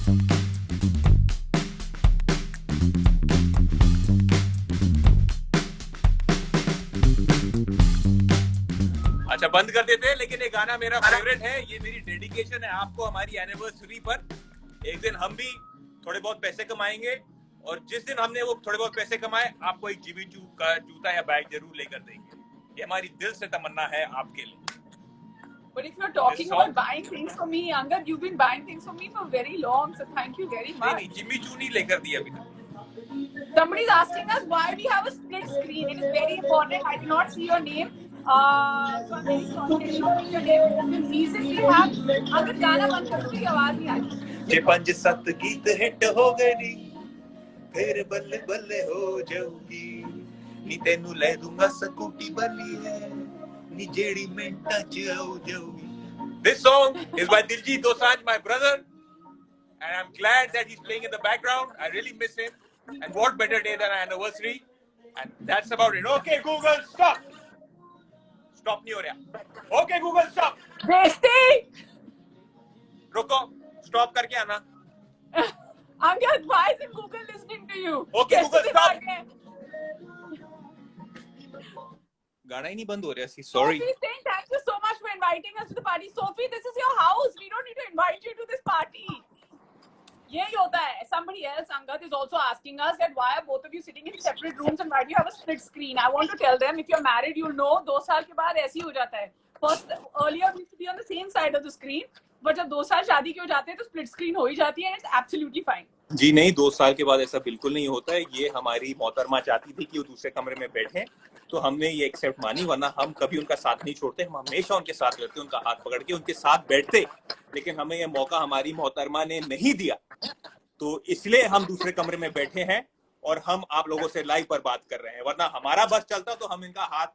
अच्छा बंद कर देते हैं, लेकिन ये गाना मेरा फेवरेट है। ये मेरी डेडिकेशन है आपको हमारी एनिवर्सरी पर। एक दिन हम भी थोड़े बहुत पैसे कमाएंगे और जिस दिन हमने वो थोड़े बहुत पैसे कमाए आपको एक जिमी चू का जूता या बैग जरूर लेकर देंगे। ये हमारी दिल से तमन्ना है आपके लिए। But if you're talking about buying things for me, Angad, you've been buying things for me for very long, so thank you very much. नहीं, जिमी चू नहीं लेकर दिया अभी तक। Somebody's asking us why we have a split screen. It is very important. I did not see your name. So I'm very sorry. I did not see your name. The reason we have Angad गाना बंद कर दो, आवाज नहीं आ रही। जे 5-7 गीत hit हो गए नी, फिर बल्ले बल्ले हो जाऊगी, नी तेनू ले दूंगा स्कूटी बनी है, नी जेड़ी मिंटा च हो जाऊगी। This song is by Diljit Dosanjh, my brother, and I'm glad that he's playing in the background. I really miss him, and what better day than our anniversary? And that's about it. Okay, Google, stop. Stop नहीं हो रहा। Okay, Google, stop. बेइज्जती। रुको, stop करके आना। Angad, why isn't Google listening to you? Okay, Google, stop. गाना ही नहीं बंद हो रहा सी। Sorry. Sophie is saying thank you so much for inviting us to the party. Sophie, this is your house. We don't need to invite you to this party. यही होता है. Somebody else, Angad, is also asking us that why are both of you sitting in separate rooms and why do you have a split screen? I want to tell them, if you're married, you'll know 2 साल के बाद ऐसे ही हो जाता है. First, earlier we used to be on the same side of the screen, but जब 2 साल शादी के हो जाते हैं तो split screen हो ही जाती है and it's absolutely fine. जी नहीं, 2 साल के बाद ऐसा बिल्कुल नहीं होता है। ये हमारी मोहतरमा चाहती थी कि वो दूसरे कमरे में बैठे, तो हमने ये एक्सेप्ट मानी, वरना हम कभी उनका साथ नहीं छोड़ते। हम हमेशा उनके साथ रहते, उनका हाथ पकड़ के उनके साथ बैठते, लेकिन हमें ये मौका हमारी मोहतरमा ने नहीं दिया, तो इसलिए हम दूसरे कमरे में बैठे हैं और हम आप लोगों से लाइव पर बात कर रहे हैं। वरना हमारा बस चलता तो हम इनका हाथ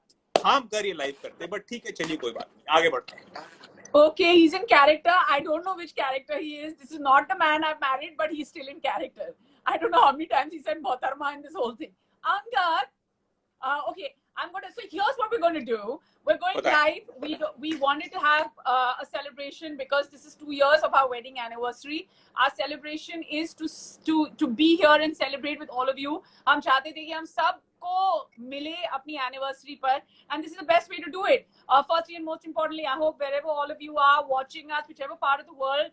थाम कर ये लाइव करते। बट ठीक है, चलिए कोई बात नहीं, आगे बढ़ते हैं। Okay, he's in character. I don't know which character he is. This is not the man I've married, but he's still in character. I don't know how many times he said Mohtarma in this whole thing. Angad, okay, so here's what we're going to do. We're going live. We wanted to have a celebration because this is 2 years of our wedding anniversary. Our celebration is to be here and celebrate with all of you. हम चाहते थे कि हम सब को मिले अपनी anniversary पर, and this is the best way to do it. Firstly and most importantly, I hope wherever all of you are watching us, whichever part of the world,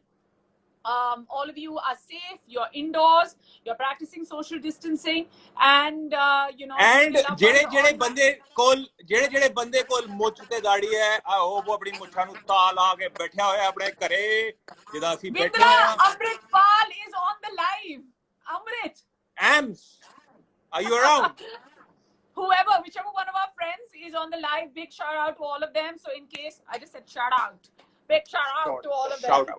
all of you are safe, you're indoors, you're practicing social distancing, and you know, and ਜਿਹੜੇ ਬੰਦੇ ਕੋਲ ਮੁੱਛ ਤੇ ਦਾੜੀ ਹੈ, ਆਹੋ ਉਹ ਆਪਣੀ ਮੁੱਛਾਂ ਨੂੰ ਤਾ ਲਾ ਕੇ ਬੈਠਿਆ ਹੋਇਆ ਆਪਣੇ ਘਰੇ, ਜਿਹਦਾ ਅਸੀਂ ਬੈਠੇ ਹਾਂ। Amritpal is on the live. Amrit, Ams, are you around? whichever one of our friends is on the live, big shout out to all of them. So in case I just said shout out, big shout out to all of them. Shout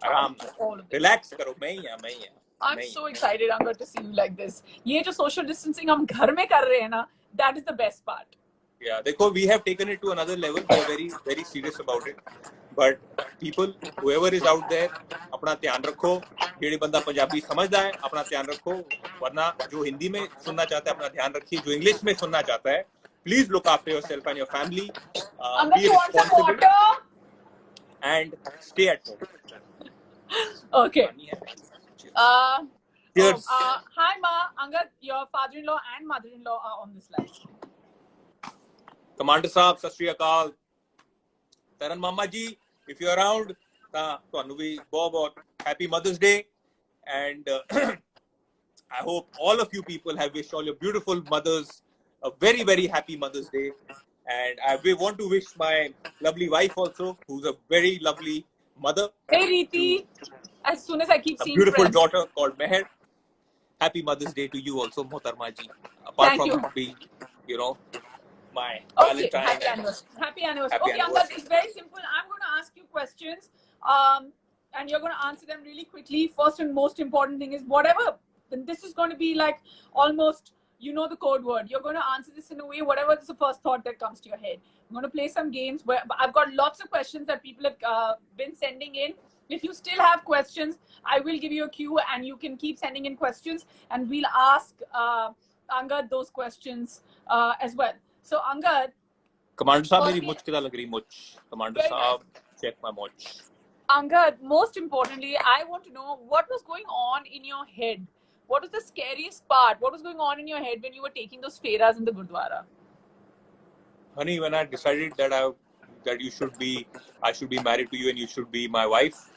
out to all of them. Relax karo, मैं ही हूं। I'm so excited, Angad, to see you like this. ये जो social distancing हम घर में कर रहे हैं ना, that is the best part. Yeah, देखो, we have taken it to another level. We are very, very serious about it. But people, whoever is out there, अपना ध्यान रखो। जेड़ी बंदा पंजाबी समझदा है, अपना ध्यान रखो। वरना जो हिंदी में सुनना चाहता है, अपना ध्यान रखिए। जो इंग्लिश में सुनना चाहता है, please look after yourself and your family. Angad, you want some water? And stay at home. Okay. Cheers. Hi, Ma. Angad, your father-in-law and mother-in-law are on this live. Commander Saab, Sat Shri Akal. Taran Mama ji, if you're around, ਤੁਹਾਨੂੰ ਵੀ ਬਹੁਤ happy Mother's Day, and I hope all of you people have wished all your beautiful mothers a very, very happy Mother's Day. And we want to wish my lovely wife also, who's a very lovely mother. Hey Reeti, as soon as I keep seeing a beautiful friends. daughter called Meher. Happy Mother's Day to you also, Mohtarma ji. Apart Thank from you. being, you know, my Okay, Valentine. happy anniversary. Happy anniversary. Happy Okay, anniversary. Angad, it's very simple. I'm going to ask you questions, and you're going to answer them really quickly. First and most important thing is whatever. This is going to be like almost, you know, the code word. You're going to answer this in a way, whatever is the first thought that comes to your head. I'm going to play some games where I've got lots of questions that people have been sending in. If you still have questions, I will give you a cue and you can keep sending in questions and we'll ask Angad those questions as well. So Angad, Commander Saab, मेरी मुझ कितना लग रही मुझ? Commander Saab, check my मुझ. Angad, most importantly, I want to know what was going on in your head. What was the scariest part? What was going on in your head when you were taking those feras in the Gurdwara? Honey, when I decided that I should be married to you and you should be my wife,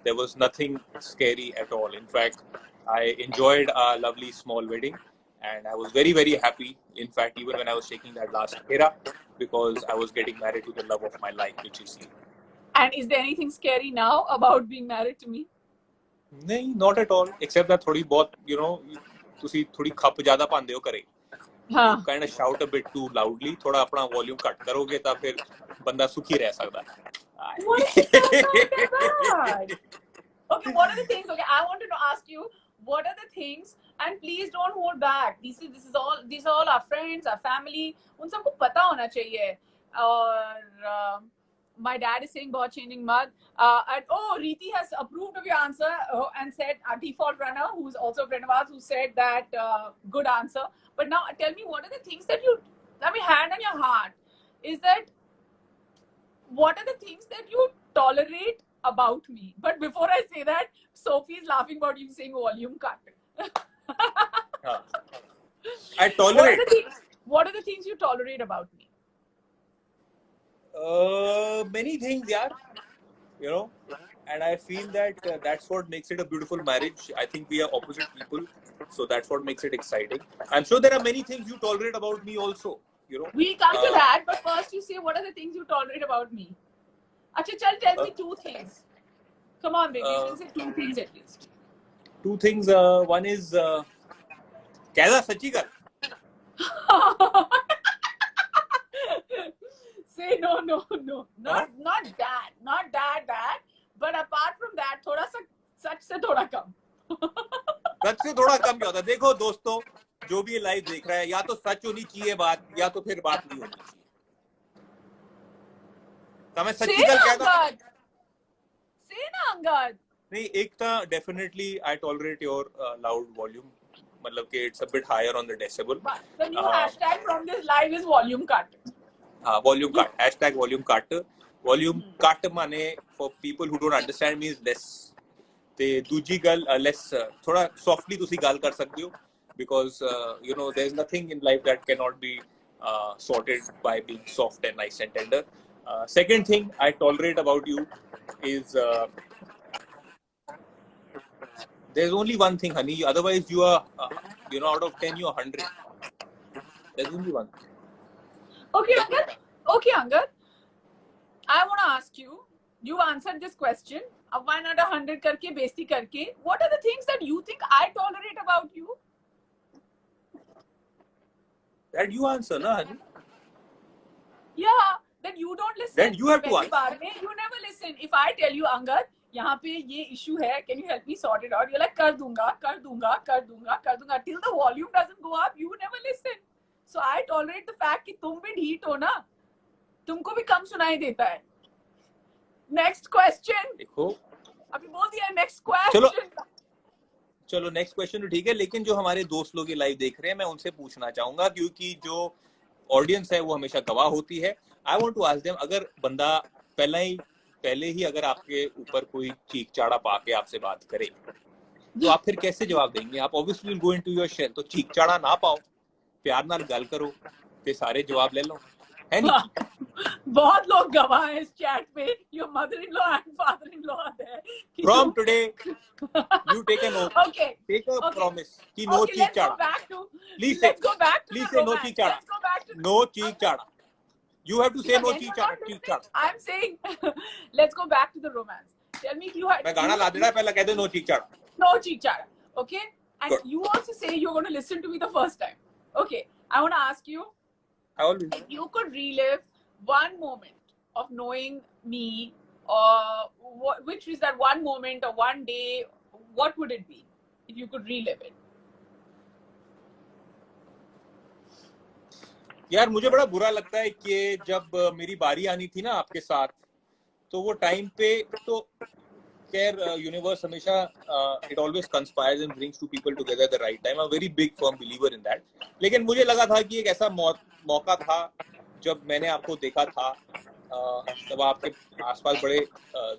there was nothing scary at all. In fact, I enjoyed our lovely small wedding, and I was very, very happy. In fact, even when I was taking that last fera, because I was getting married to the love of my life, which is you. And is there anything scary now about being married to me? नहीं, not at all. Except that थोड़ी बहुत, you know, तुसी थोड़ी खप ज़्यादा पांदे हो करे. हाँ. Kind of shout a bit too loudly. थोड़ा अपना volume कट करोगे तो फिर बंदा सुखी रह सकता है. What is that? Okay, what are the things? Okay, I want to ask you, what are the things? And please don't hold back. These are all our friends, our family. उन सबको पता होना चाहिए. और my dad is saying बहुत changing mug. And Reeti has approved of your answer and said our default runner, who's also a friend of ours, who said that good answer. But now tell me, what are the things that you, I mean, hand on your heart, is that what are the things that you tolerate about me? But before I say that, Sophie is laughing about you saying volume cut. I tolerate. What are the things you tolerate about me? Many things, yeah. You know, and I feel that that's what makes it a beautiful marriage. I think we are opposite people, so that's what makes it exciting. I'm sure there are many things you tolerate about me also. You know, we'll come to that, but first you say what are the things you tolerate about me. Acha, tell me two things. Come on, baby, you can say two things at least. Two things. One is कैसा सच्ची कर. Say no, not that. But apart from that, थोड़ा सा सच से थोड़ा कम. सच से थोड़ा कम क्या होता है? देखो दोस्तों, जो भी लाइव देख रहा है, या तो सच होनी चाहिए बात, या तो फिर बात नहीं होनी चाहिए. तो मैं सच्ची कर क्या था? Say ना अंगद. नहीं, एक था definitely I tolerate your loud volume. मतलब कि it's a bit higher on the decibel. The new hashtag from this live is volume cut. हाँ, volume cut. Hashtag volume cut. Volume cut माने for people who don't understand means less. ते दूजी गल less थोड़ा softly तुसी गाल कर सकते हो, because you know there's nothing in life that cannot be sorted by being soft and nice and tender. Second thing I tolerate about you is there's only one thing, honey. Otherwise, you are, you know, out of 10, you are 100. There's only one. Okay, Angad. I want to ask you. You answered this question. Why not 100 करके बेइज्जती करके? What are the things that you think I tolerate about you? That you answer, na, honey. Yeah, that you don't listen. Then you have to answer. You never listen. If I tell you, Angad, यहाँ पे ये issue है, can you help me sort it out? You're like, कर दूंगा. Till the volume doesn't go up, you never listen. So I tolerate the fact कि तुम भी ढीठ हो ना, तुमको भी कम सुनाई देता है. Next question. देखो. अभी बोल दिया next question. चलो next question तो ठीक है, लेकिन जो हमारे दोस्त लोग ये लाइव देख रहे हैं, मैं उनसे पूछना चाहूंगा, क्योंकि जो ऑडियंस है वो हमेशा गवाह होती है. I want to ask them, अगर बंदा पहले ही अगर आपके ऊपर कोई चीख चाड़ा पा के आपसे बात करे, तो आप फिर कैसे जवाब देंगे? आप obviously will go into your shell. तो चीख चाड़ा ना पाओ, प्यार नाल गल करो, ते सारे जवाब ले लो, है नहीं? बहुत लोग गवाह हैं इस चैट पे. Your mother-in-law and father-in-law है. From today, you take an oath. Okay. Take a promise कि no चीख चाड़ा. Please say no चीख चाड़ा. No चीख चाड़ा. You have to say no cheek chada. I'm saying, let's go back to the romance. Tell me if you had. मैं गाना ला देना पहला कह दे no cheek chada. No cheek chada. Okay. And Good. You also say you're going to listen to me the first time. Okay. I want to ask you. If you could relive one moment of knowing me, or which is that one moment or one day, what would it be? If you could relive it. यार मुझे बड़ा बुरा लगता है कि जब मेरी बारी आनी थी ना आपके साथ, तो वो टाइम पे तो खैर यूनिवर्स हमेशा it always conspires and brings to people together at the right time. I am very big firm believer in that. लेकिन मुझे लगा था कि एक ऐसा मौका था जब मैंने आपको देखा था तब आपके आसपास बड़े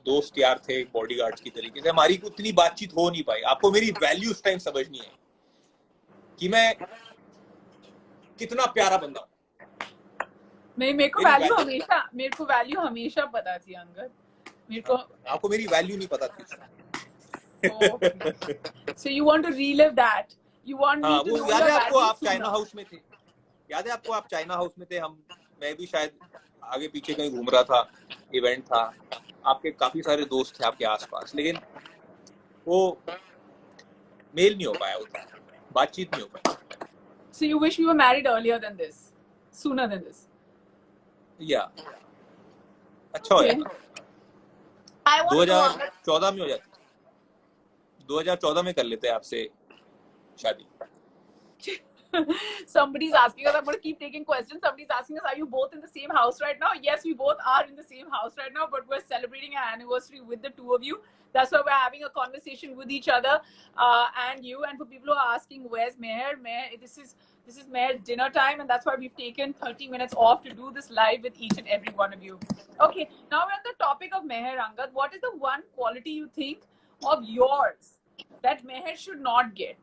दोस्त यार थे बॉडीगार्ड्स की तरीके से, हमारी उतनी बातचीत हो नहीं पाई। आपको मेरी वैल्यू उस टाइम समझ नहीं आई कि मैं कितना प्यारा बंदा हूँ। मेरे को वैल्यू हमेशा पता थी अंगद। मेरे को आपको मेरी वैल्यू नहीं पता थी। So you want to relive that? You want me to know याद है your आपको? value आप चाइना sooner? हाउस में थे, याद है आपको? आप चाइना हाउस में थे, मैं भी शायद आगे पीछे कहीं घूम रहा था, इवेंट था, आपके काफी सारे दोस्त थे आपके आसपास, लेकिन वो मेल नहीं हो पाया, बातचीत नहीं हो पाई। So you wish we were married earlier than this, sooner than this? या अच्छा हो Okay. I want to know. 2014 में हो जाती, 2014 में कर लेते आपसे शादी। Somebody's asking us, I'm going to keep taking questions. Somebody's asking us, are you both in the same house right now? Yes, we both are in the same house right now, but we're celebrating our anniversary with the two of you. That's why we're having a conversation with each other and you. And for people who are asking, where's Meher? This is Meher's dinner time, and that's why we've taken 30 minutes off to do this live with each and every one of you. Okay, now we're on the topic of Meher, Angad. What is the one quality you think of yours that Meher should not get?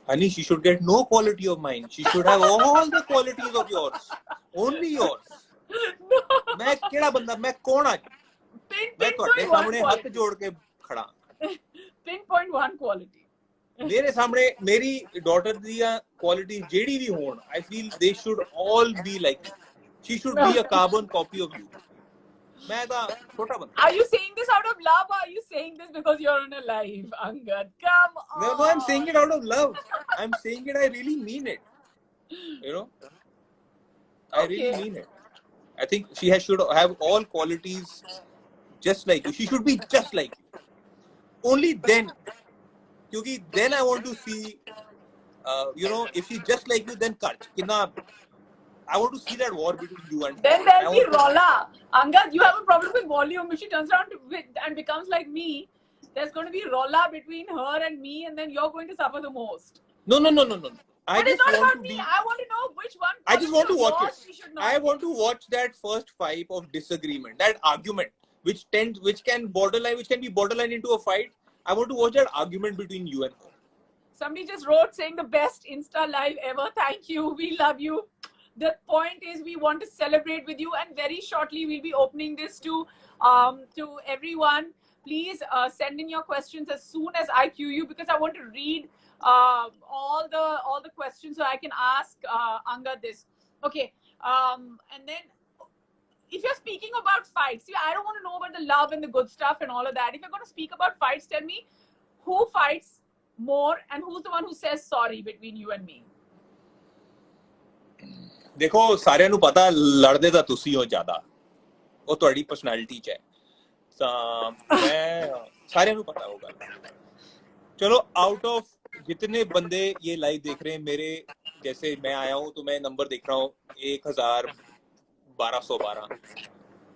Honey, she should get no quality of mine. She should have all the qualities of yours. Only yours. No. मैं केड़ा बंदा, मैं कौन आज? मैं ਤੁਹਾਡੇ ਸਾਹਮਣੇ ਹੱਥ ਜੋੜ ਕੇ ਖੜਾ। Pinpoint one quality. ਮੇਰੇ ਸਾਹਮਣੇ ਮੇਰੀ ਡਾਟਰ ਦੀਆਂ ਕੁਆਲਿਟੀ ਜਿਹੜੀ ਵੀ ਹੋਣ, I feel they should all be like you. She should be a carbon copy of you. मैं ਤਾਂ छोटा बंदा। Are you saying this out of love or are you saying this because you're on a live, Angad? Come on. No, I'm saying it out of love. I'm saying it, I really mean it. You know? I really mean it. I think she should have all qualities just like you. She should be just like you. Only then, because then I want to see, if she's just like you, then I want to see that war between you and then there'll be Rolla. Angad, you have a problem with volume. If she turns around and becomes like me, there's going to be Rolla between her and me, and then you're going to suffer the most. No. But it's not about me. I want to know which one. I just want to watch it. I Get. want to watch that first fight of disagreement, that argument, which can be borderline into a fight. I want to watch that argument between you and her. Somebody just wrote saying the best Insta live ever. Thank you. We love you. The point is we want to celebrate with you, and very shortly we'll be opening this to everyone. Please send in your questions as soon as I cue you, because I want to read all the questions so I can ask Angad this. Okay, and then if you're speaking about fights, see, I don't want to know about the love and the good stuff and all of that. If you're going to speak about fights, tell me who fights more and who's the one who says sorry between you and me. देखो, साਰਿਆਂ ਨੂੰ ਪਤਾ ਲੜਦੇ ਤਾਂ ਤੁਸੀਂ ਹੋ ਜ਼ਿਆਦਾ, ਉਹ ਤੁਹਾਡੀ ਪਰਸਨੈਲਿਟੀ ਚ ਹੈ, ਤਾਂ ਮੈਂ ਸਾਰਿਆਂ ਨੂੰ पता होगा। चलो, आउट ऑफ जितने बंदे ये लाइव देख रहे हैं, मेरे जैसे मैं आया हूँ तो मैं नंबर देख रहा हूँ 101212,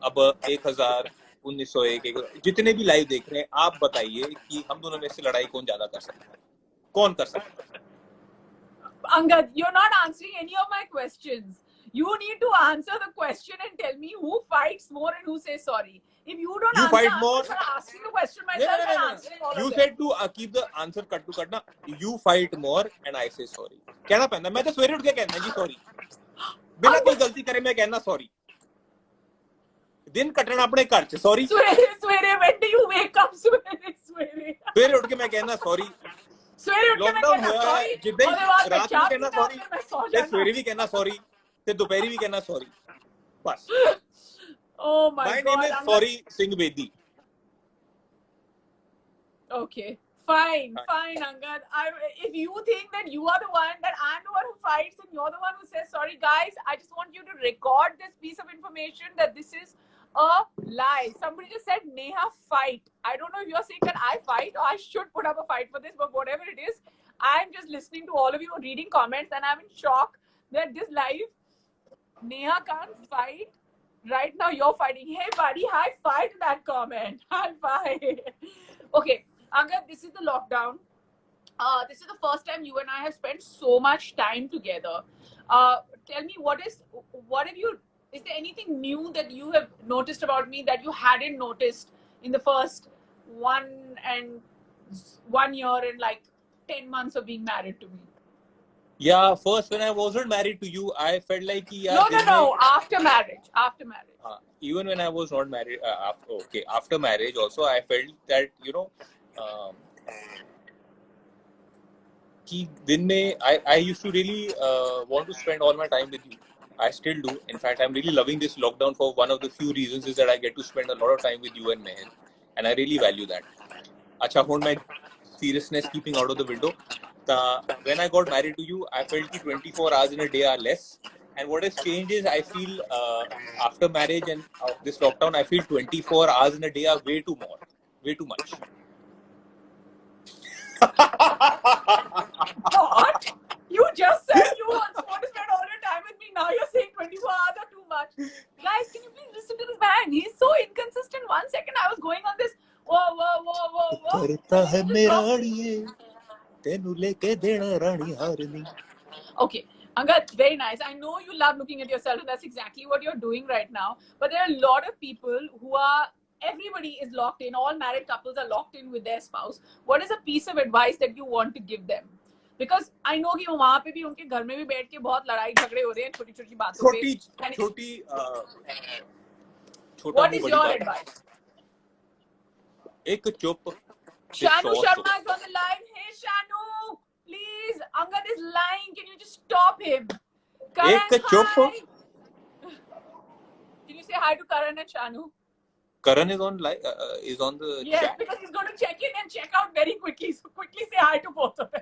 अब 101901, जितने भी लाइव देख रहे हैं, आप बताइए कि हम दोनों में से लड़ाई कौन ज्यादा कर सकता है, कौन कर सकता है? Angad, you're not answering any of my questions. You need to answer the question and tell me who fights more and who says sorry. If you don't answer, fight more. I'm asking the question myself and answering all you of said to keep the answer cut to cut na. You fight more and I say sorry. कहना पैंदा, मैं तो सवेरे उठ के कहना जी sorry, बिना कोई गलती करे मैं कहना सॉरी। दिन कटना अपने घर च सॉरी। सवेरे when do you wake up? सवेरे उठ के मैं कहना सॉरी। सवेरे उठ के मैं कहना सॉरी, जिद्दां ही रात को कहना सॉरी, ते सवेरे भी कहना सॉरी, ते दोपहरी भी कहना सॉरी, बस। Oh my God. My name is Sorry Singh Bedi. Okay, fine, Angad. If you think that you are the one, that I'm the one who fights and you're the one who says sorry, guys, I just want you to record this piece of information that this is a lie. Somebody just said Neha fight. I don't know if you're saying that I fight or I should put up a fight for this, but whatever it is, I'm just listening to all of you reading comments and I'm in shock that this live Neha can't fight. Right now you're fighting. Hey buddy, high five to that comment. High five. Okay, Angad, this is the lockdown. this is the first time you and I have spent so much time together. Tell me, what have you, is there anything new that you have noticed about me that you hadn't noticed in the first 1 year and like 10 months of being married to me? Yeah, first when I wasn't married to you, I felt like कि यार No, after marriage. Even when I was not married, after marriage also, I felt that, कि दिन में I used to really want to spend all my time with you. I still do. In fact, I'm really loving this lockdown for one of the few reasons is that I get to spend a lot of time with you and Meher. And I really value that. अच्छा, hold my seriousness keeping out of the window. When I got married to you, I felt that 24 hours in a day are less. And what has changed is I feel after marriage and this lockdown, I feel 24 hours in a day are way too much. What? You just said you want to spend all your time with me. Now you're saying 24 hours are too much. Guys, can you please listen to this man? He's so inconsistent. 1 second I was going on this. Whoa. करता है मेरा ये तेनू लेके देना रानी हारनी. Okay, Angad, very nice. I know you love looking at yourself, and that's exactly what you're doing right now. But there are a lot of people who are, everybody is locked in. All married couples are locked in with their spouse. What is a piece of advice that you want to give them? Because I know कि वहाँ पे भी उनके घर में भी बैठ के बहुत लड़ाई झगड़े हो रहे हैं छोटी-छोटी बातों पे. What is your advice? एक चुप. Shanu Sharma is on the line. Hey Shanu, please. Angad is lying. Can you just stop him? Karan, hi. Can you say hi to Karan and Shanu? Karan is on the yes, chat. Because he's going to check in and check out very quickly. So quickly say hi to both of them.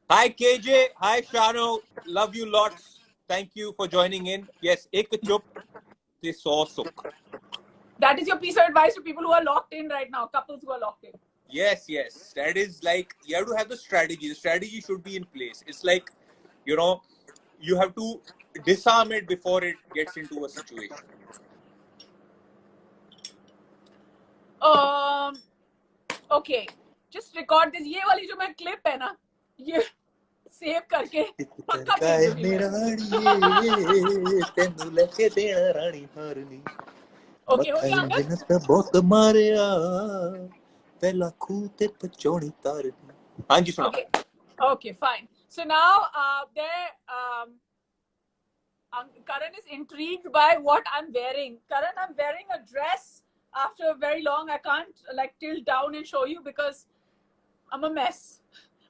Hi KJ, hi Shanu, love you lots. Thank you for joining in. Yes, ek chup te 100 sukh. That is your piece of advice to people who are locked in right now, couples who are locked in. Yes. That is like, you have to have the strategy. The strategy should be in place. It's like, you have to disarm it before it gets into a situation. Okay. Just record this. ये वाली जो मैं clip है ना, ये save करके पक्का भेज दूँगी. Okay, Okay, fine. So now Karan is intrigued by what I'm wearing. Karan, I'm wearing a dress after very long. I can't like tilt down and show you because I'm a mess.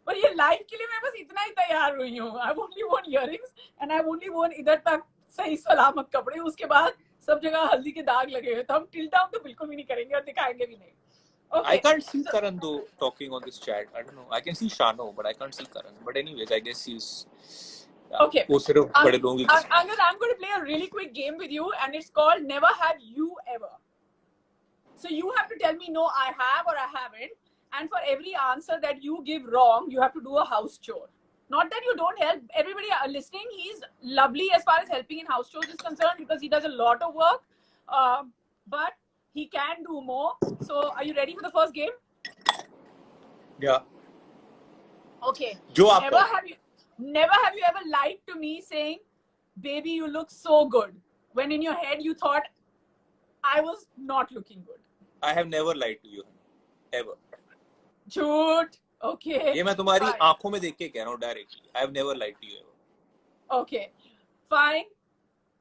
But ये live के लिए मैं बस इतना ही तैयार हुई हूँ. I've only worn earrings and I've only worn इधर तक सही सलामत कपड़े. उसके बाद सब जगह हल्दी के दाग लगे हुए. तो हम tilt down तो बिल्कुल भी नहीं करेंगे और दिखाएंगे भी नहीं. Okay. I can't see Karan though talking on this chat. I don't know. I can see Shano, but I can't see Karan. But anyways, I guess he's. Okay. I'm going to play a really quick game with you, and it's called Never Have You Ever. So you have to tell me no, I have or I haven't. And for every answer that you give wrong, you have to do a house chore. Not that you don't help. Everybody listening, he's lovely as far as helping in house chores is concerned because he does a lot of work. But he can do more. So are you ready for the first game? Yeah. Okay. Never have you ever lied to me saying, baby, you look so good, when in your head you thought I was not looking good? I have never lied to you. Ever. Jhoot. Okay. ये मैं तुम्हारी आंखों में देख के कह रहा हूँ directly. I have never lied to you ever. Okay. Fine.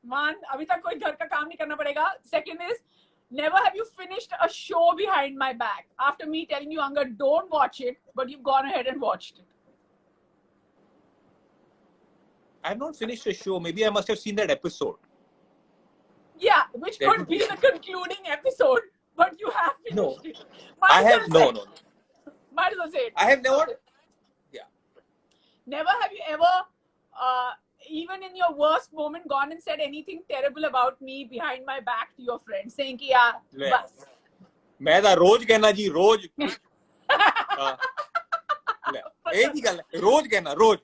Man, अभी तक कोई घर का काम नहीं करना पड़ेगा. Second is, never have you finished a show behind my back after me telling you, Anga, don't watch it, but you've gone ahead and watched it. I have not finished a show. Maybe I must have seen that episode. Yeah, which could be the concluding episode, but you have finished it. No. Might as well say it. I have never. Yeah. Never have you ever, even in your worst moment, gone and said anything terrible about me behind my back to your friends, saying कि यार बस. मैं तो रोज कहना जी रोज. एक ही गल है रोज कहना रोज.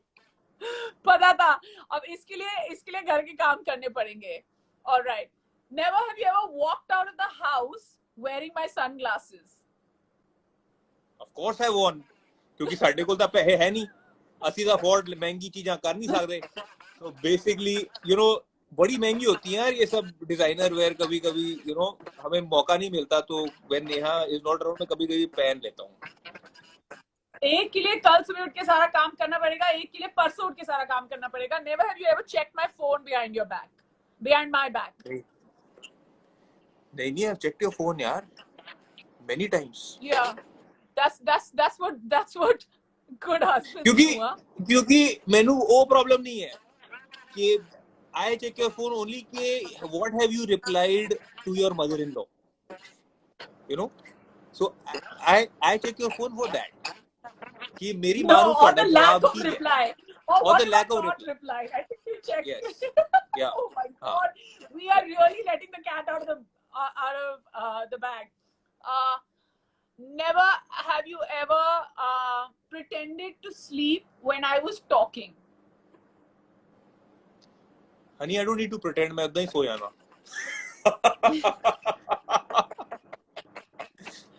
पता था. अब इसके लिए घर के काम करने पड़ेंगे. All right. Never have you ever walked out of the house wearing my sunglasses? Of course I won. क्योंकि साडे कोल तां पैसे है नहीं, ਅਸੀਂ ਤਾਂ ਅਫੋर्ड महंगी चीज़ां कर नहीं सकते। तो बेसिकली बड़ी महंगी होती है यार ये सब डिजाइनर वेयर। कभी कभी हमें मौका नहीं मिलता, तो when Neha is not around मैं कभी कभी पहन लेता हूँ। एक के लिए कल सुबह उठ के सारा काम करना पड़ेगा, एक के लिए परसों उठ के सारा काम करना पड़ेगा। Never have you ever check my phone behind your back, behind my back? नहीं, I've checked your phone यार many times. Yeah, that's what good husbands do. क्योंकि मैंने वो प्रॉब्लम नहीं है कि I check your phone only कि what have you replied to your mother-in-law, so I check your phone for that कि मेरी माँ को or the lack of reply, or the lack of reply. I think you check. Yes. Yeah. Oh my God, we are really letting the cat out of the bag. Never have you ever pretended to sleep when I was talking? Honey, I don't need to pretend. मैं उतना ही सो जाना.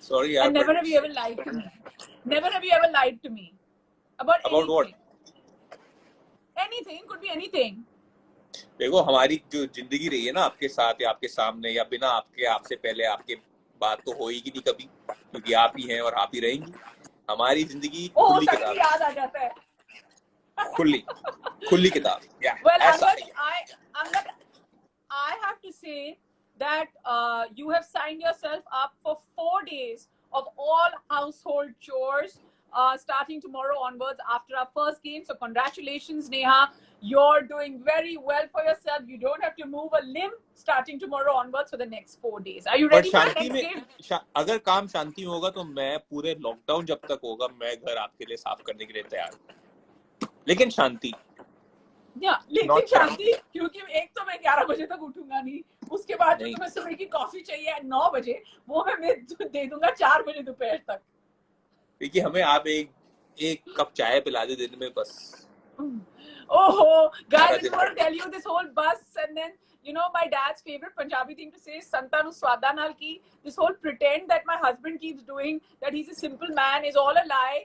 Sorry यार. And never have you ever lied to me. Never have you ever lied to me about anything. What? Anything, could be anything. देखो हमारी जो जिंदगी रही है ना आपके साथ या आपके सामने या बिना आपके, आपसे पहले आपके बात तो होएगी नहीं कभी, क्योंकि आप ही हैं और आप ही रहेंगी. हमारी जिंदगी खुली किताब. याद आ जाता है. खुली किताब. Yeah. Well, Angad, I have to say that you have signed yourself up for 4 days of all household chores starting tomorrow onwards after our first game. So congratulations, Neha. You're doing very well for yourself. You don't have to move a limb starting tomorrow onwards for the next 4 days. Are you ready for the next game? अगर काम शांति में होगा तो मैं पूरे lockdown जब तक होगा मैं घर आपके लिए साफ करने के लिए तैयार हूँ, लेकिन शांति. लेकिन शांति, क्योंकि एक तो मैं 11 बजे तक उठूंगा नहीं, उसके बाद जो तुम्हें सुबह की कॉफी चाहिए 9 बजे वो मैं दे दूंगा 4 बजे दोपहर तक. देखिए हमें आप एक कप चाय पिला दे दिन में बस. Oh, guys, I just want to tell you this whole bus, and then my dad's favorite Punjabi thing to say is "Santa nu swada nal ki." This whole pretend that my husband keeps doing that he's a simple man is all a lie.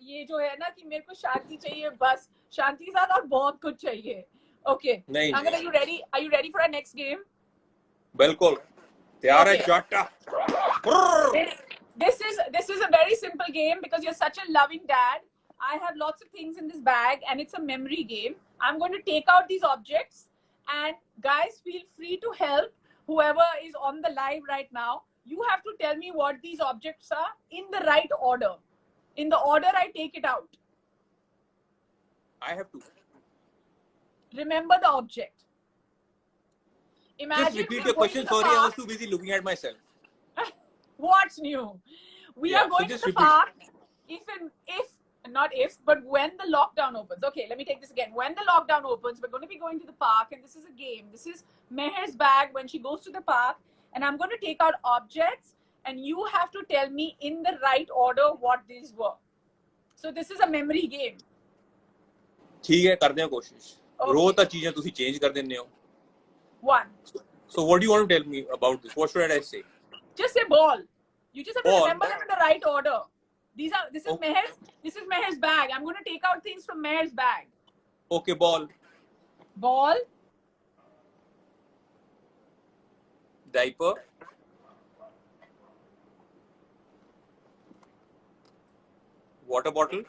ये जो है ना कि मेरे को शांति चाहिए, बस शांति के साथ और बहुत कुछ चाहिए. Okay. Angad, are you ready? Are you ready for our next game? बिल्कुल तैयार है चाटा. This is a very simple game because you're such a loving dad. I have lots of things in this bag and it's a memory game. I'm going to take out these objects and guys feel free to help whoever is on the live right now. You have to tell me what these objects are in the right order. In the order I take it out. I have to. Remember the object. Imagine. Just repeat your question. Sorry, I was too busy looking at myself. What's new? We are going to the park. But when the lockdown opens. Okay, let me take this again. When the lockdown opens, we're going to be going to the park, and this is a game. This is Meher's bag when she goes to the park, and I'm going to take out objects, and you have to tell me in the right order what these were. So this is a memory game. ठीक है, करते हैं कोशिश. रोज तो चीजें तुसी change कर देने हो. 1. So what do you want to tell me about this? What should I say? Just say ball. You just have to remember them in the right order. This is Meher's bag. I'm going to take out things from Meher's bag. Okay, ball. Ball. Diaper. Water bottle.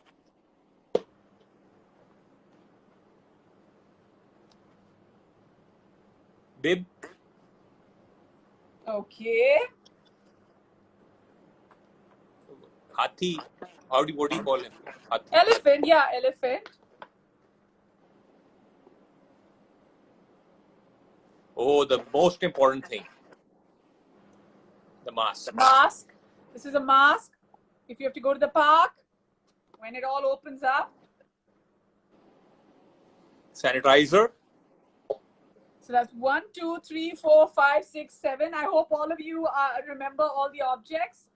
Bib. Okay. Hathi. What do you call him? Hathi. Elephant. Yeah, elephant. Oh, the most important thing. The mask. Mask. This is a mask. If you have to go to the park, when it all opens up. Sanitizer. So that's 1, 2, 3, 4, 5, 6, 7. I hope all of you remember all the objects.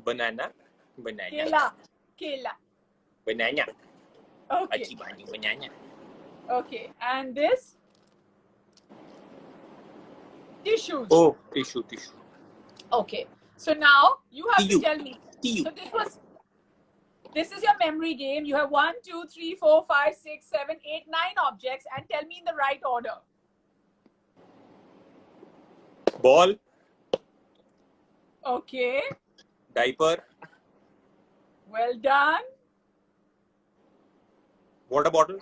Banana. Kela. Banana. Okay. Banana. Okay. And this? Tissues. Oh, tissue. Okay. So now you have to TU. tell me. TU. So this is your memory game. You have 1, 2, 3, 4, 5, 6, 7, 8, 9 objects, and tell me in the right order. Ball. Okay. Diaper. Well done. Water bottle.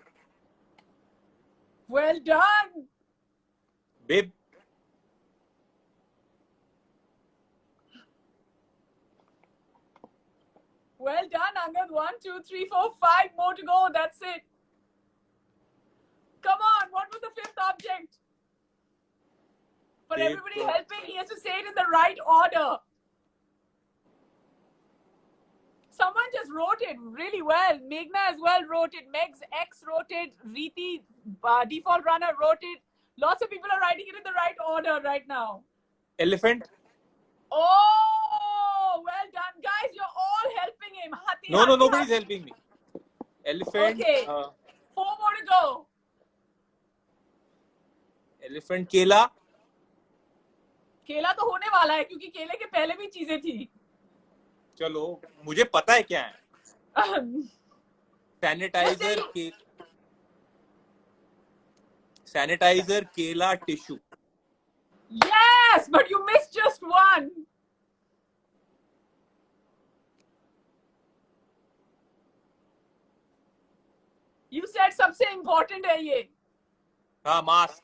Well done. Bib. Well done, Angad. 1, 2, 3, 4, 5 more to go. That's it. Come on. What was the fifth object? For Bib. everybody helping, he has to say it in the right order. Someone just wrote it really well. Meghna as well wrote it. Meg's X wrote it. Reeti, default runner, wrote it. Lots of people are writing it in the right order right now. Elephant. Oh, well done, guys. You're all helping him. No, nobody's helping me. Elephant. Okay. 4 more to go. Elephant. केला. केला तो होने वाला है क्योंकि केले के पहले भी चीजें थी. चलो, मुझे पता है क्या है. Sanitizer, केला, tissue. Yes, but you missed just one. You said सबसे important है ये. हाँ, mask.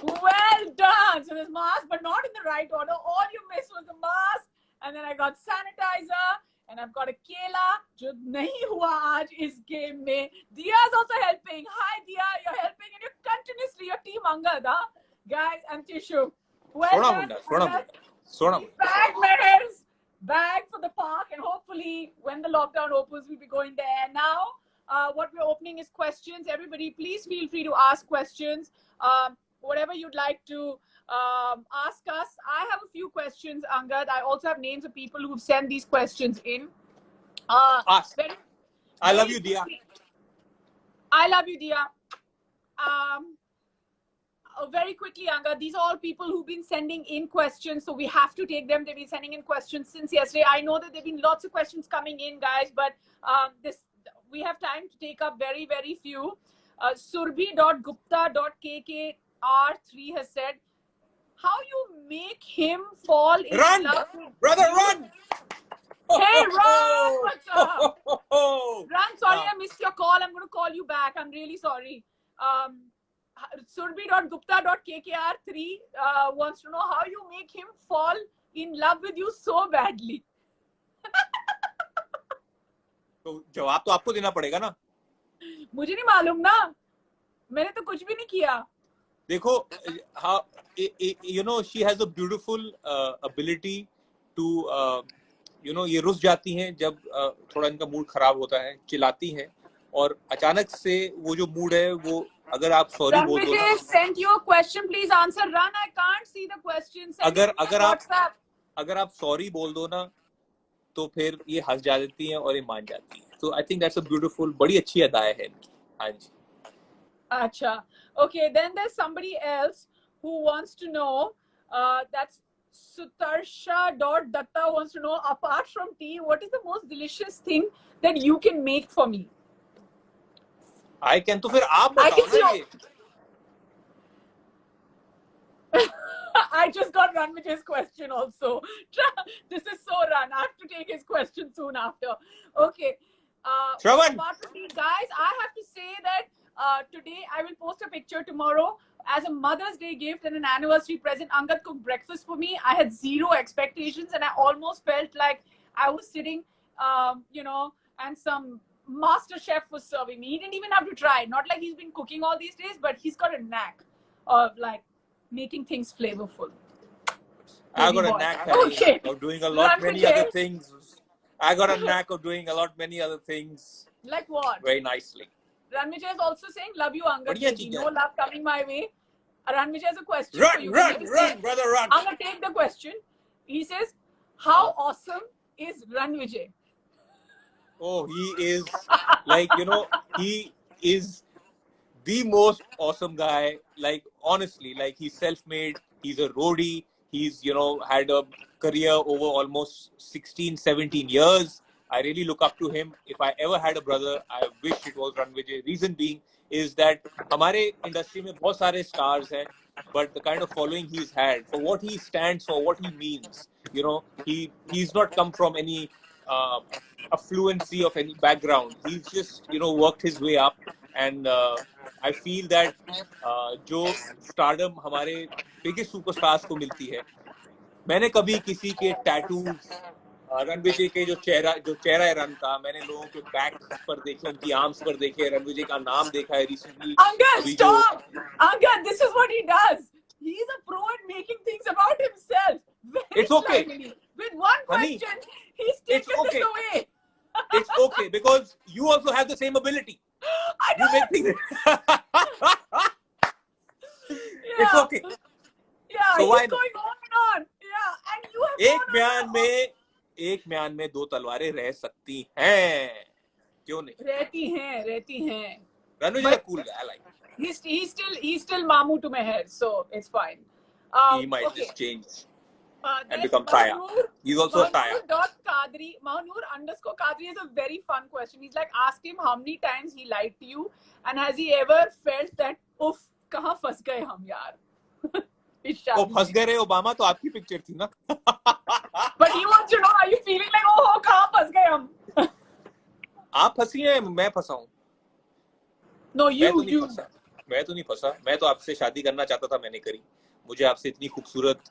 Well done. So there's mask, but not in the right order. All you missed was the mask, and then I got sanitizer, and I've got a kela, जो नहीं हुआ आज इस game में. Dia is also helping. Hi, Dia. You're helping, and you're continuously your team Angad, huh? Guys, and tissue. Well done. Bag medals. Bag for the park, and hopefully when the lockdown opens, we'll be going there. Now, what we're opening is questions. Everybody, please feel free to ask questions. Whatever you'd like to ask us. I have a few questions, Angad. I also have names of people who've sent these questions in. Ask. I love you, Dia. I love you, Dia. Very quickly, Angad, these are all people who've been sending in questions, so we have to take them. They've been sending in questions since yesterday. I know that there have been lots of questions coming in, guys, but we have time to take up very, very few. Surbi.gupta.kkr3 has said, how you make him fall in love with brother, run! Hey, Ron! What's up? Ron, sorry Ah. I missed your call. I'm going to call you back. I'm really sorry. Surbi.gupta.kkr3 wants to know how you make him fall in love with you so badly. तो जवाब तो आपको देना पड़ेगा ना. मुझे नहीं मालूम ना. मैंने तो कुछ भी नहीं किया. देखो, how you know, she has a beautiful ability to you know, ये रुस जाती हैं जब थोड़ा इनका मूड खराब होता है, चिल्लाती हैं, और अचानक से वो जो मूड है वो अगर आप सॉरी बोल दो ना. Send your question, please answer. Run, I can't see the question. अगर आप सॉरी बोल दो ना तो फिर ये हंस जाती हैं और ये मान जाती हैं. तो I think that's a beautiful, बड़ी अच्छी अदाएं है इनकी. हाँ जी. Acha. Okay, then there's somebody else who wants to know, that's Sutarsha.datta wants to know, apart from tea, what is the most delicious thing that you can make for me? I can, तो फिर आप बताओ ना ये. I just got Ranvijay's question also. This is so Ran. I have to take his question soon after. Okay. Shravan. Apart from tea, guys, I have to say that today I will post a picture tomorrow as a Mother's Day gift and an anniversary present. Angad cooked breakfast for me. I had zero expectations and I almost felt like I was sitting, you know, and some master chef was serving me. He didn't even have to try. Not like he's been cooking all these days, but he's got a knack of like making things flavorful. I got a knack of doing a lot many other things. I got a knack of doing a lot many other things. Like what? Very nicely. Ranvijay is also saying, love you, Angad. No love coming my way. Ranvijay has a question for you. Run, brother, run. I'm going to take the question. He says, how awesome is Ranvijay? Oh, he is like, you know, he is the most awesome guy. Like, honestly, like he's self-made. He's a roadie. He's, had a career over almost 16, 17 years. I really look up to him. If I ever had a brother, I wish it was Ranvijay. Reason being is that हमारे industry में बहुत सारे stars हैं, but the kind of following he's had, for what he stands for, what he means, he's not come from any affluency of any background. He's just, worked his way up, and I feel that जो stardom हमारे biggest superstars को मिलती है, मैंने कभी किसी के tattoos, Ranvijay के जो चेहरा है रन का, मैंने लोगों के बैक पर देखे, उनकी आर्म्स पर देखे, रणविजय का नाम देखा है recently. Angad, stop! Angad, this is what he does. He's a pro at making things about himself. Very It's okay. slyly. With one Honey, question, he's taken okay. this away. It's okay, because you also have the same ability. I You know. make things. Yeah. It's okay. Yeah, So why he's not? going on and on. Yeah, and you have एक म्यान में दो तलवारें रह सकती हैं, क्यों नहीं? रहती हैं. Ranvijay is a cool guy, I like him. He's still Mamu to Meher, so it's fine. He might okay. just change and There's become Taya. He's also a Taya. Mahanur_Kadri is a very fun question. He's like, ask him how many times he lied to you, and has he ever felt that, uff, kahan fas gaye hum yaar? वो फंस गए रे Obama, तो आपकी picture थी ना. But he wants to know, are you feeling like, oh, kahan fas gaye hum? आप फंसी हैं, मैं फंसा हूँ. No, मैं तो नहीं फंसा. मैं तो आपसे शादी करना चाहता था, मैंने करी. मुझे आपसे इतनी खूबसूरत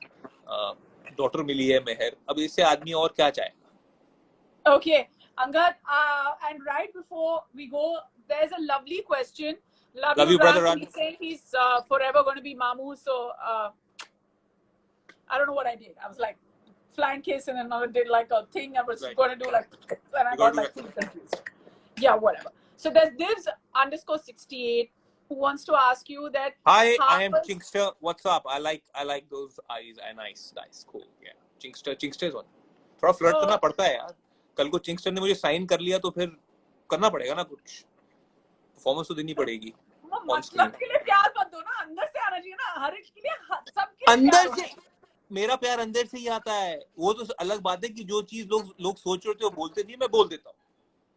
डॉटर मिली है मेहर. अब इससे आदमी और क्या चाहेगा? Okay, Angad, and right before we go, there's a lovely question. Love you, brother. He's saying he's forever going to be Mamu. So I don't know what I did. I was like flying kiss, and then I did like a thing. I was going to do like, and I got like confused. Yeah, whatever. So there's Divs_68 who wants to ask you that. Hi, I am Chinkster. What's up? I like those eyes. Nice, cool. Yeah, Chinkster is on. थोड़ा flirt करना पड़ता है यार. कल को चिंगस्टर ने मुझे sign कर लिया तो फिर करना पड़ेगा ना कुछ. परफॉर्मेंस तो देनी पड़ेगी. मतलब के लिए प्यार मत दो ना, अंदर से आना चाहिए ना. हर एक के लिए सबके अंदर से मेरा प्यार अंदर से ही आता है. वो तो अलग बात है कि जो चीज लोग सोच रहे थे वो बोलते नहीं, मैं बोल देता हूँ.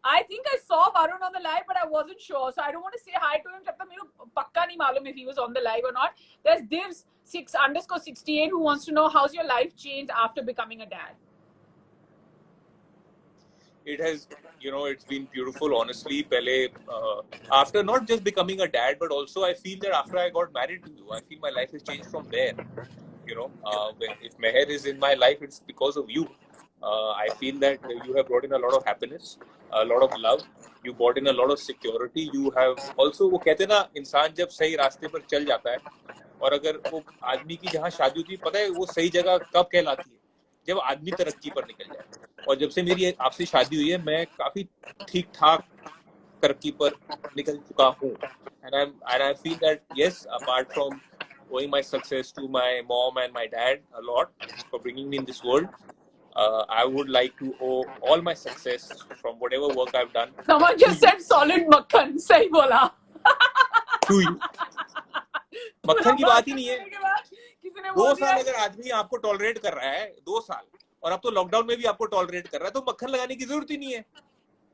I think I saw Varun on the live, but I wasn't sure, so I don't want to say hi to him. जब तक मेरे को पक्का नहीं मालूम if he was on the live or not. There's Divs_68 who wants to know how's your life changed after becoming a dad. It has, it's been beautiful, honestly. After not just becoming a dad, but also I feel that after I got married to you, I feel my life has changed from there. If Meher is in my life, it's because of you. I feel that you have brought in a lot of happiness, a lot of love. You brought in a lot of security. You have also, वो कहते हैं ना, इंसान जब सही रास्ते पर चल जाता है, और अगर वो आदमी की जहाँ शादी होती है, पता है वो सही जगह कब कहलाती है? जब आदमी तरक्की पर निकल जाए. और जब से मेरी आपसे शादी हुई है, मैं काफी ठीक ठाक तरक्की पर निकल चुका हूँ. And I feel that, yes, apart from owing my success to my mom and my dad a lot for bringing me in this world, I would like to owe all my success from whatever work I've done. Someone just said solid makhan. सही बोला. To you. मक्खन की बात ही नहीं है. 2 साल अगर आदमी आपको टॉलरेट कर रहा है, 2 साल, और अब तो लॉकडाउन में भी आपको टॉलरेट कर रहा है, तो मक्खन लगाने की जरूरत ही नहीं है.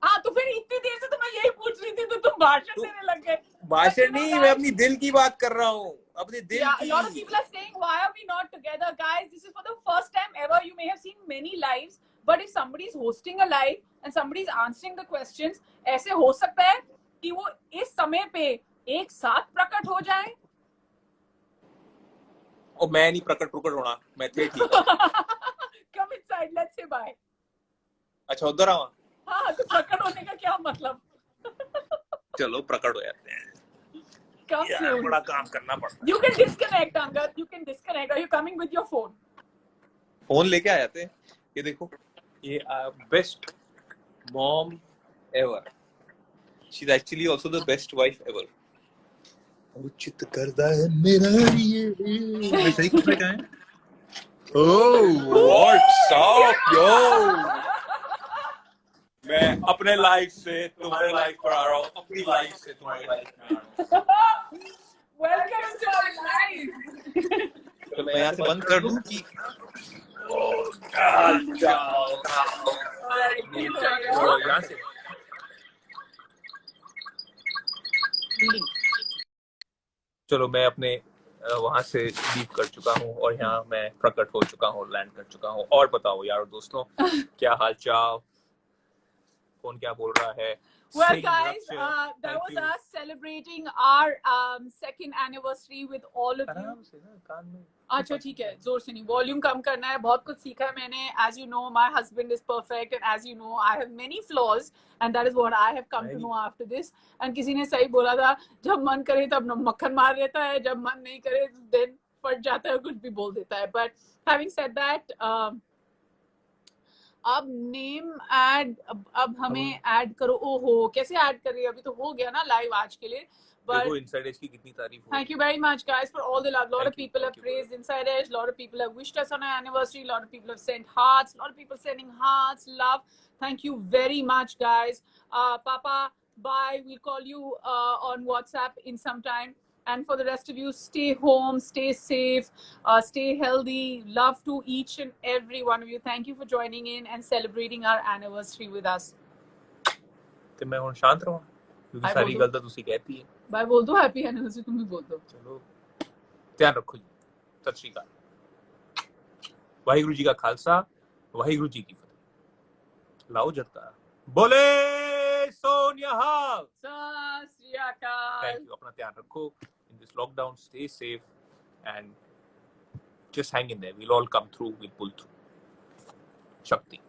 हाँ, तो फिर इतनी देर से तो मैं यही पूछ रही थी, तो तुम भाषण देने लग गए. भाषण नहीं, मैं अपनी दिल की बात कर रहा हूँ. अपने दिल की. A lot of people are saying, why are we not together, guys? This is for the first time ever. You may have seen many lives, but if somebody is hosting a live and somebody is answering the questions, ऐसे हो सकता है कि वो इस समय पे एक साथ प्रकट हो जाए. और मैं नहीं प्रकट होना, मैं थे ठीक. Come inside, let's say bye. अच्छा, उधर आवा. हाँ, तो प्रकट होने का क्या मतलब? चलो प्रकट हो जाते हैं. Come soon. बड़ा काम करना पड़ता है. You can disconnect, Angad. You can disconnect. Are you coming with your phone? Phone लेके आ जाते हैं. ये देखो, ये best mom ever. She's actually also the best wife ever. उचित करता है मेरा ये. मैं सही कुछ लिखा है? Oh, what's up, yo? मैं अपने लाइफ से तुम्हारे लाइफ पर आ रहा हूँ, अपनी लाइफ से तुम्हारी लाइफ में आ रहा हूँ. Welcome to our life. तो मैं यहाँ से बंद कर दूँ कि यहाँ से चलो मैं अपने वहां से लीव कर चुका हूँ और यहाँ मैं प्रकट हो चुका हूँ, लैंड कर चुका हूँ। और बताओ यार दोस्तों, क्या हाल चाल, कौन क्या बोल रहा है? Well, guys, that was us celebrating our second anniversary with all of you. अच्छा ठीक है, जोर से नहीं, वॉल्यूम कम करना है। बहुत कुछ सीखा है मैंने। As you know, my husband is perfect, and as you know, I have many flaws, and that is what I have come to know after this. And किसी ने सही बोला था, जब मन करे तब मक्खन मार देता है, जब मन नहीं करे then फट जाता है, कुछ भी बोल देता है। But having said that, अब नेम ऐड, अब हमें ऐड करो। ओहो, कैसे ऐड कर रही है? अभी तो हो गया ना लाइव आज के लिए। देखो Inside Edge की कितनी तारीफ हो। Thank you very much, guys, for all the love. Lot of people have praised Inside Edge. Lot of people have wished us on our anniversary. Lot of people have sent hearts. Lot of people sending hearts, love. Thank you very much, guys. Papa, bye. We'll call you on WhatsApp in some time. And for the rest of you, stay home, stay safe, stay healthy. Love to each and every one of you. Thank you for joining in and celebrating our anniversary with us. तो मैं ਹੁਣ शांत रहा क्योंकि सारी गल तो ਤੁਸੀਂ कहती है। बाय बोल दो, हैप्पी एनिवर्सरी तुम भी बोल दो। चलो ध्यान रखो जी, सत श्री अकाल। वाहिगुरु जी का खालसा, वाहिगुरु जी की फतेह। लाओ जटका बोले सोनिया। सत श्री अकाल। थैंक यू, अपना ध्यान रखो in this lockdown, stay safe and just hang in there. We'll all come through, we'll pull through. Shakti.